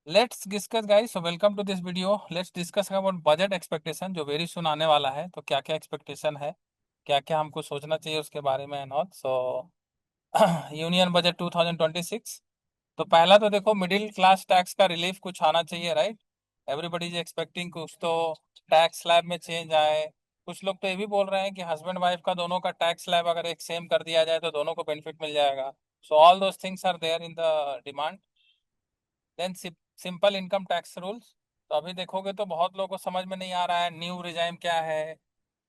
Let's discuss guys, so welcome to this video. Let's discuss about budget expectation जो very soon आने वाला है। तो क्या क्या एक्सपेक्टेशन है, क्या क्या हमको सोचना चाहिए उसके बारे में and all. So union budget 2026। तो पहला तो देखो, मिडिल क्लास टैक्स का रिलीफ कुछ आना चाहिए, राइट। एवरीबडी इज एक्सपेक्टिंग कुछ तो टैक्स स्लैब में चेंज आए। कुछ लोग तो ये भी बोल रहे हैं कि हस्बैंड वाइफ का दोनों का टैक्स स्लैब अगर एक सेम कर दिया जाए तो दोनों को बेनिफिट मिल जाएगा। So all those things are there in the demand. Then simple income tax rules. तो अभी देखोगे तो बहुत लोगों को समझ में नहीं आ रहा है न्यू रिजाइम क्या है।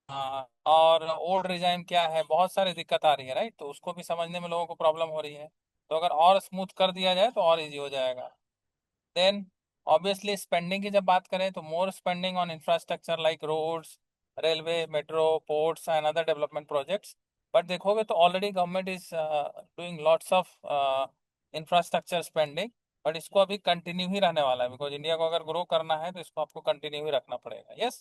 हाँ, और ओल्ड रिजाइम क्या है, बहुत सारी दिक्कत आ रही है, राइट। तो उसको भी समझने में लोगों को प्रॉब्लम हो रही है। तो अगर और स्मूथ कर दिया जाए तो और इजी हो जाएगा। देन ऑब्वियसली स्पेंडिंग की जब बात करें तो more spending on infrastructure like roads, railway, metro, ports and other development projects. But देखोगे तो already government is doing lots of infrastructure spending. But इसको अभी कंटिन्यू ही रहने वाला है, बिकॉज इंडिया को अगर ग्रो करना है तो इसको आपको कंटिन्यू ही रखना पड़ेगा। Yes,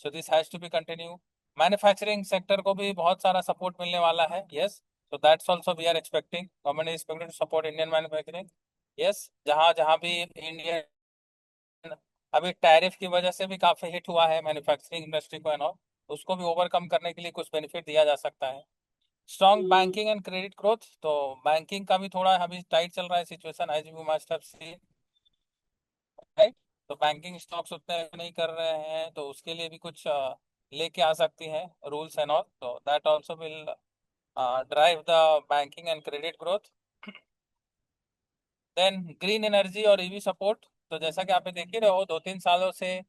so this has to be continue. Manufacturing sector को भी बहुत सारा सपोर्ट मिलने वाला है। Yes, so that's also we are expecting government is expected to support Indian manufacturing. Yes, जहाँ जहाँ भी इंडियन अभी टैरिफ की वजह से भी काफी हिट हुआ है मैन्युफैक्चरिंग इंडस्ट्री को एंड ऑल, उसको भी ओवरकम करने के लिए कुछ बेनिफिट दिया जा सकता है। Strong banking and credit growth. तो बैंकिंग का भी थोड़ा अभी टाइट चल रहा है situation, as you must have seen, right. तो बैंकिंग स्टॉक्स उतने नहीं कर रहे हैं, तो उसके लिए भी कुछ लेके आ सकती हैं रूल्स एंड ऑल। तो that also will drive the banking and credit growth. Then green energy और ईवी सपोर्ट। तो जैसा कि आप देख ही रहे हो, 2-3 सालों से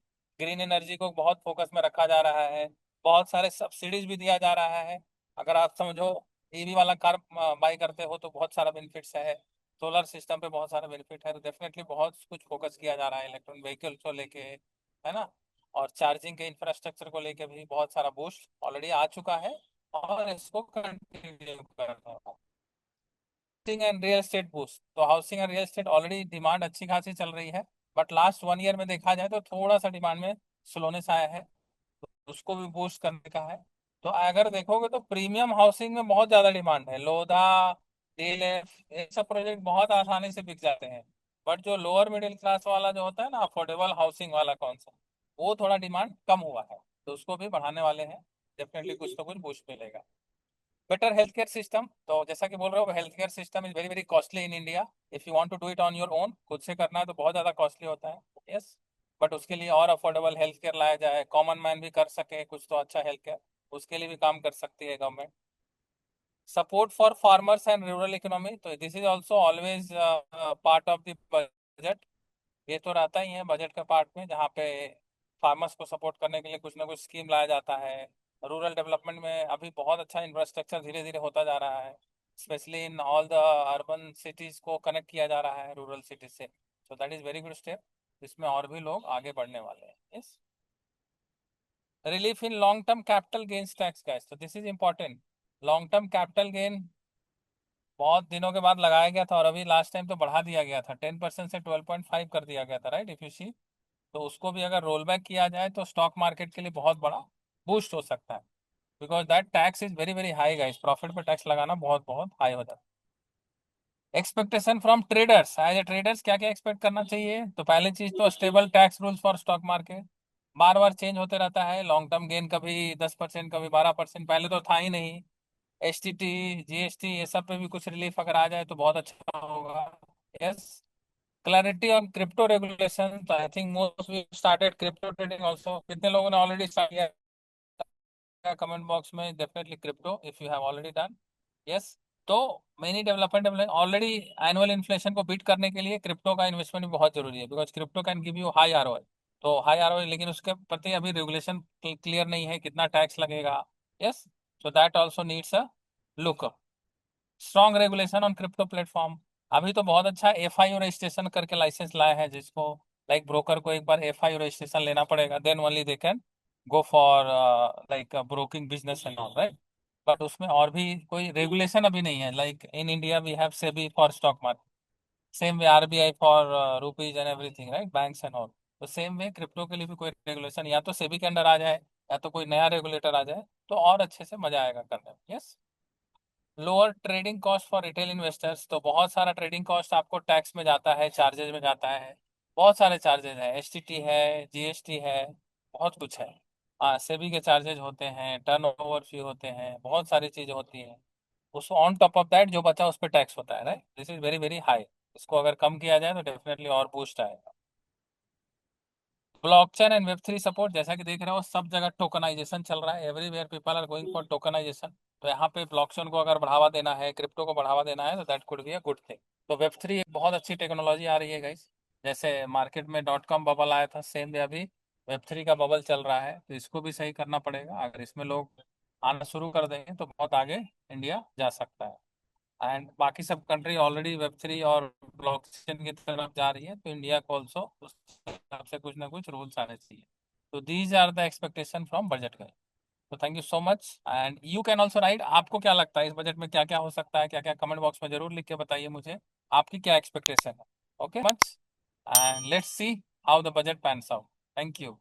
ग्रीन एनर्जी को बहुत फोकस में रखा जा रहा है। बहुत सारे सब्सिडीज भी दिया जा रहा है। अगर आप समझो ईवी वाला कार बाई करते हो तो बहुत सारा बेनिफिट्स है। सोलर सिस्टम पे बहुत सारा बेनिफिट है। तो डेफिनेटली बहुत कुछ फोकस किया जा रहा है इलेक्ट्रॉनिक व्हीकल को लेके, है ना। और चार्जिंग के इंफ्रास्ट्रक्चर को लेके भी बहुत सारा बूस्ट ऑलरेडी आ चुका है और इसको कंटिन्यू करना है। Housing and real estate boost. तो housing and real estate already demand अच्छी खासी चल रही है। बट लास्ट 1 ईयर में देखा जाए तो थोड़ा सा डिमांड में स्लोनेस आया है, तो उसको भी बूस्ट करने का है। तो अगर देखोगे तो प्रीमियम हाउसिंग में बहुत ज्यादा डिमांड है। लोधा, डीएलएफ, ये सब प्रोजेक्ट बहुत आसानी से बिक जाते हैं। बट जो लोअर मिडिल क्लास वाला जो होता है ना, अफोर्डेबल हाउसिंग वाला कौन सा, वो थोड़ा डिमांड कम हुआ है। तो उसको भी बढ़ाने वाले हैं। डेफिनेटली कुछ तो कुछ बूस्ट मिलेगा। Better health care system. तो जैसा कि बोल रहे हो, health care system is very very costly in India. If you want to do it on your own, खुद से करना है तो बहुत ज़्यादा कॉस्टली होता है। यस, बट उसके लिए और अफोर्डेबल हेल्थ केयर लाया जाए, कॉमन मैन भी कर सके कुछ तो अच्छा हेल्थ केयर, उसके लिए भी काम कर सकती है government. Support for farmers and rural economy. तो this is also always part of the budget. ये तो रहता ही है बजट के पार्ट में, जहाँ पे फार्मर्स को सपोर्ट करने के लिए कुछ ना कुछ स्कीम लाया जाता है। रूरल डेवलपमेंट में अभी बहुत अच्छा इंफ्रास्ट्रक्चर धीरे धीरे होता जा रहा है, specially in all the urban cities को कनेक्ट किया जा रहा है रूरल सिटीज से। So that is very good step. इसमें और भी लोग आगे बढ़ने वाले हैं। Yes, relief in long term capital gains tax guys. तो this is important. Long term capital gain बहुत दिनों के बाद लगाया गया था और अभी लास्ट टाइम तो बढ़ा दिया गया था, 10% से 12.5 कर दिया गया था, राइट, इफ यू सी। तो उसको भी अगर रोल बैक किया जाए तो स्टॉक मार्केट के लिए बहुत बड़ा बूस्ट हो सकता है। Because that tax is very very high guys, profit पे टैक्स लगाना बहुत बहुत हाई हो जाता है। Expectation from traders, as a traders क्या क्या एक्सपेक्ट करना चाहिए। तो पहली चीज तो stable tax rules for stock market. बार बार चेंज होते रहता है लॉन्ग टर्म गेन, कभी 10% कभी 12%, पहले तो था ही नहीं। एसटीटी, जीएसटी, ये सब पे भी कुछ रिलीफ अगर आ जाए तो बहुत अच्छा होगा। Yes, clarity on crypto regulation. तो I think most we started crypto trading also. कितने लोगों ने ऑलरेडी स्टार्ट किया कमेंट बॉक्स में, definitely crypto if you have already done. Yes, तो many development already annual inflation को बीट करने के लिए क्रिप्टो का इन्वेस्टमेंट भी बहुत जरूरी है, because crypto can give you high ROI. तो हाई आरओआई, लेकिन उसके प्रति अभी रेगुलेशन क्लियर नहीं है, कितना टैक्स लगेगा। Yes, so that also needs a look. Strong regulation on crypto platform. अभी तो बहुत अच्छा एफआईओ रजिस्ट्रेशन करके लाइसेंस लाया है, जिसको लाइक ब्रोकर को एक बार एफआईओ रजिस्ट्रेशन लेना पड़ेगा, then only they can go for like broking business and all, right. But उसमें और भी कोई रेगुलेशन अभी नहीं है। Like in India we have SEBI for stock market, same way RBI for rupees and everything, right, banks and all. तो same way crypto के लिए भी कोई रेगुलेशन या तो सेबी के अंडर आ जाए या तो कोई नया रेगुलेटर आ जाए, तो और अच्छे से मजा आएगा करने में। Yes, lower trading cost for retail investors. तो बहुत सारा ट्रेडिंग कॉस्ट आपको टैक्स में जाता है, चार्जेज में जाता है। बहुत सारे चार्जेस हैं, एसटीटी है, जीएसटी है, बहुत कुछ है। हाँ, सेबी के चार्जेस होते हैं, टर्न ओवर फी होते हैं, बहुत सारी चीजें होती हैं। उसको ऑन टॉप ऑफ दैट जो बचा उस पर टैक्स होता है, right. This is very very high. इसको अगर कम किया जाए तो डेफिनेटली और बूस्ट आएगा। ब्लॉकचेन एंड वेब 3 सपोर्ट, जैसा कि देख रहे हो सब जगह टोकनाइजेशन चल रहा है, everywhere people are going for tokenization. तो यहाँ पे ब्लॉकचेन को अगर बढ़ावा देना है, क्रिप्टो को बढ़ावा देना है, तो that could be a good thing. तो वेब 3 एक बहुत अच्छी टेक्नोलॉजी आ रही है गाइस। जैसे मार्केट में .com बबल आया था, सेम वे अभी वेब 3 का बबल चल रहा है। तो इसको भी सही करना पड़ेगा। अगर इसमें लोग आना शुरू कर देंगे तो बहुत आगे इंडिया जा सकता है। एंड बाकी सब कंट्री ऑलरेडी वेब 3 और ब्लॉकचेन की तरफ जा रही है, तो इंडिया को ऑल्सो उस हिसाब से कुछ ना कुछ रूल्स आने चाहिए। तो these are the expectation from budget का। तो thank you so much and you can also write, आपको क्या लगता है इस बजट में क्या क्या हो सकता है, क्या क्या, कमेंट बॉक्स में जरूर लिख के बताइए मुझे आपकी क्या एक्सपेक्टेशन है। Okay much, and let's see how the budget pans out. Thank you.